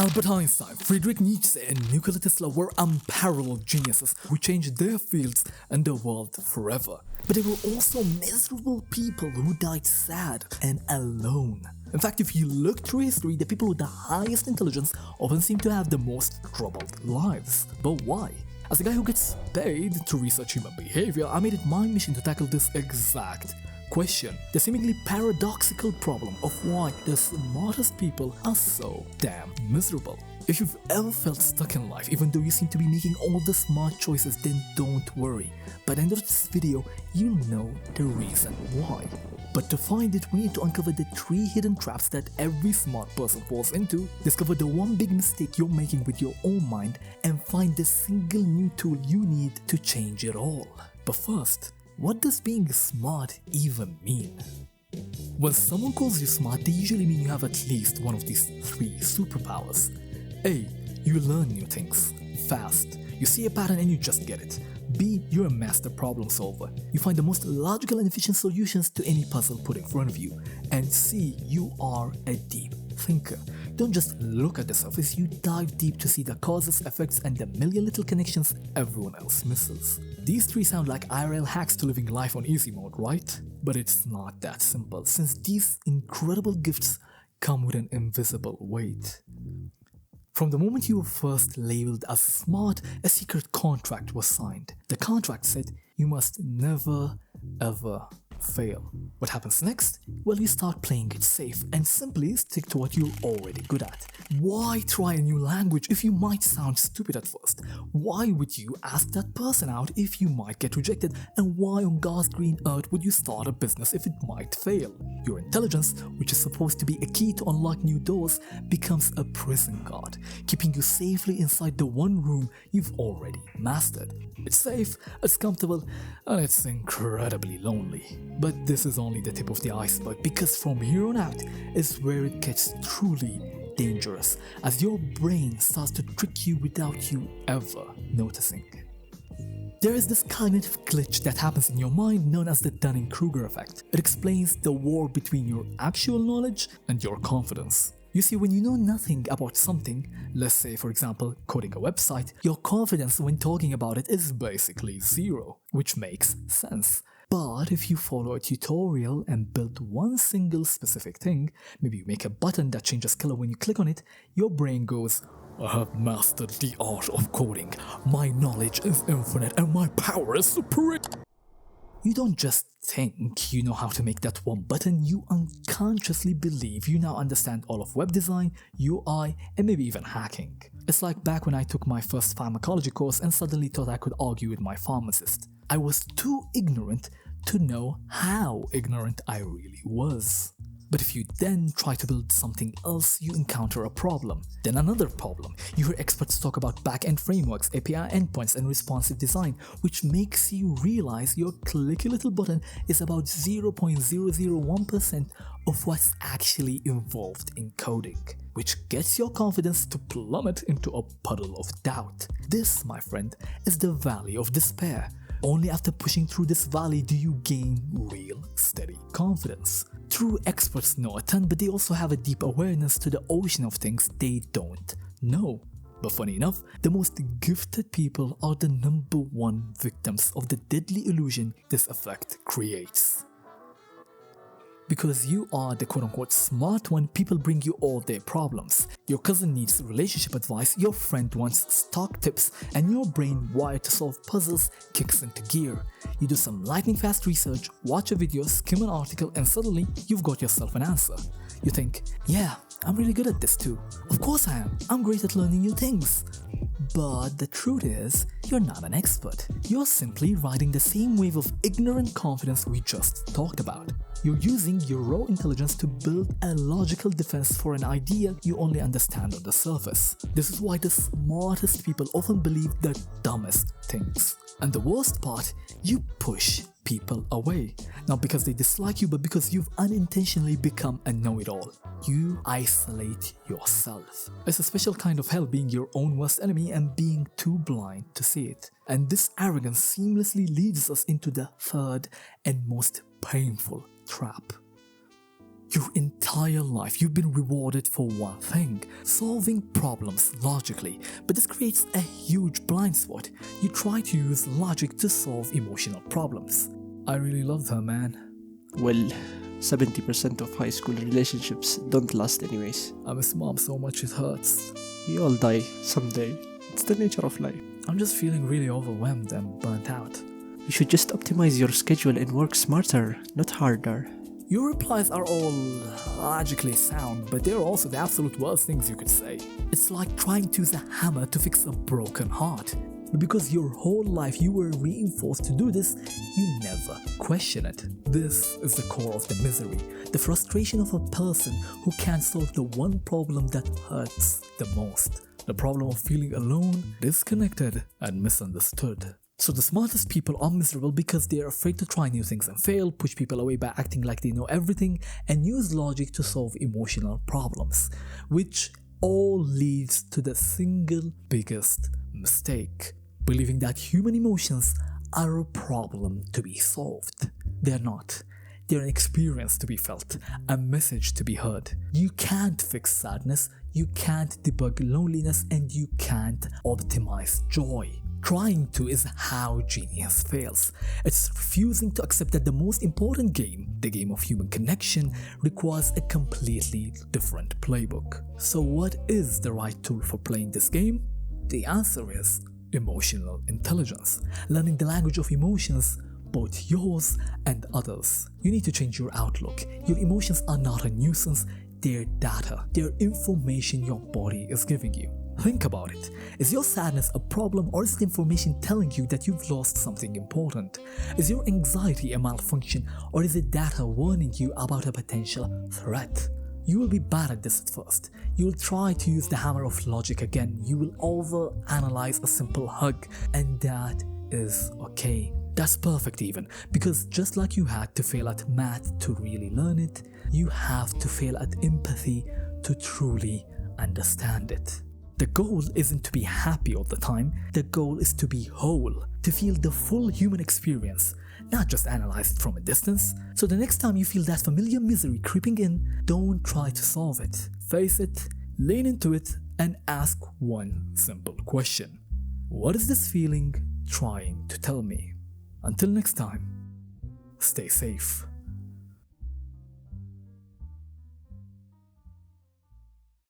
Albert Einstein, Friedrich Nietzsche, and Nikola Tesla were unparalleled geniuses who changed their fields and the world forever. But they were also miserable people who died sad and alone. In fact, if you look through history, the people with the highest intelligence often seem to have the most troubled lives. But why? As a guy who gets paid to research human behavior, I made it my mission to tackle this exact question, the seemingly paradoxical problem of why the smartest people are so damn miserable. If you've ever felt stuck in life, even though you seem to be making all the smart choices, then don't worry. By the end of this video, you'll know the reason why. But to find it, we need to uncover the 3 hidden traps that every smart person falls into, discover the one big mistake you're making with your own mind, and find the single new tool you need to change it all. But first, what does being smart even mean? When someone calls you smart, they usually mean you have at least one of these 3 superpowers. A. You learn new things fast. You see a pattern and you just get it. B. You're a master problem solver. You find the most logical and efficient solutions to any puzzle put in front of you. And C. You are a deep thinker. Don't just look at the surface, you dive deep to see the causes, effects, and the million little connections everyone else misses. These 3 sound like IRL hacks to living life on easy mode, right? But it's not that simple, since these incredible gifts come with an invisible weight. From the moment you were first labeled as smart, a secret contract was signed. The contract said you must never, ever fail. What happens next? Well, you start playing it safe and simply stick to what you're already good at. Why try a new language if you might sound stupid at first? Why would you ask that person out if you might get rejected? And why on God's green earth would you start a business if it might fail? Your intelligence, which is supposed to be a key to unlock new doors, becomes a prison guard, keeping you safely inside the one room you've already mastered. It's safe, it's comfortable, and it's incredibly lonely. But this is only the tip of the iceberg, because from here on out is where it gets truly dangerous, as your brain starts to trick you without you ever noticing. There is this cognitive glitch that happens in your mind known as the dunning-kruger effect. It explains the war between your actual knowledge and your confidence. You see, when you know nothing about something, let's say for example coding a website, your confidence when talking about it is basically zero, which makes sense. But if you follow a tutorial and build one single specific thing, maybe you make a button that changes color when you click on it, your brain goes, I have mastered the art of coding, my knowledge is infinite and my power is supreme. You don't just think you know how to make that one button, you unconsciously believe you now understand all of web design, UI, and maybe even hacking. It's like back when I took my first pharmacology course and suddenly thought I could argue with my pharmacist. I was too ignorant to know how ignorant I really was. But if you then try to build something else, you encounter a problem. Then another problem. You hear experts talk about back-end frameworks, API endpoints, and responsive design, which makes you realize your clicky little button is about 0.001% of what's actually involved in coding, which gets your confidence to plummet into a puddle of doubt. This, my friend, is the valley of despair. Only after pushing through this valley do you gain real, steady confidence. True experts know a ton, but they also have a deep awareness to the ocean of things they don't know. But funny enough, the most gifted people are the #1 victims of the deadly illusion this effect creates. Because you are the quote-unquote smart one, people bring you all their problems. Your cousin needs relationship advice, your friend wants stock tips, and your brain wired to solve puzzles kicks into gear. You do some lightning fast research, watch a video, skim an article, and suddenly you've got yourself an answer. You think, yeah, I'm really good at this too. Of course I am. I'm great at learning new things. But the truth is, you're not an expert. You're simply riding the same wave of ignorant confidence we just talked about. You're using your raw intelligence to build a logical defense for an idea you only understand on the surface. This is why the smartest people often believe the dumbest things. And the worst part, you push people away. Not because they dislike you, but because you've unintentionally become a know-it-all. You isolate yourself. It's a special kind of hell being your own worst enemy and being too blind to see it. And this arrogance seamlessly leads us into the third and most painful trap. Your entire life, you've been rewarded for one thing, solving problems logically. But this creates a huge blind spot. You try to use logic to solve emotional problems. I really loved her, man. Well, 70% of high school relationships don't last anyways. I miss mom so much it hurts. We all die someday. It's the nature of life. I'm just feeling really overwhelmed and burnt out. You should just optimize your schedule and work smarter, not harder. Your replies are all logically sound, but they're also the absolute worst things you could say. It's like trying to use a hammer to fix a broken heart. But because your whole life you were reinforced to do this, you never question it. This is the core of the misery, the frustration of a person who can't solve the one problem that hurts the most. The problem of feeling alone, disconnected, and misunderstood. So the smartest people are miserable because they are afraid to try new things and fail, push people away by acting like they know everything, and use logic to solve emotional problems, which all leads to the single biggest mistake, believing that human emotions are a problem to be solved. They're not. They're an experience to be felt, a message to be heard. You can't fix sadness, you can't debug loneliness, and you can't optimize joy. Trying to is how genius fails. It's refusing to accept that the most important game, the game of human connection, requires a completely different playbook. So what is the right tool for playing this game? The answer is emotional intelligence. Learning the language of emotions, both yours and others. You need to change your outlook. Your emotions are not a nuisance, they're data. They're information your body is giving you. Think about it. Is your sadness a problem, or is it information telling you that you've lost something important? Is your anxiety a malfunction, or is it data warning you about a potential threat? You will be bad at this at first. You will try to use the hammer of logic again. You will overanalyze a simple hug, and that is okay. That's perfect even, because just like you had to fail at math to really learn it, you have to fail at empathy to truly understand it. The goal isn't to be happy all the time, the goal is to be whole, to feel the full human experience, not just analyze it from a distance. So the next time you feel that familiar misery creeping in, don't try to solve it. Face it, lean into it, and ask one simple question. What is this feeling trying to tell me? Until next time, stay safe.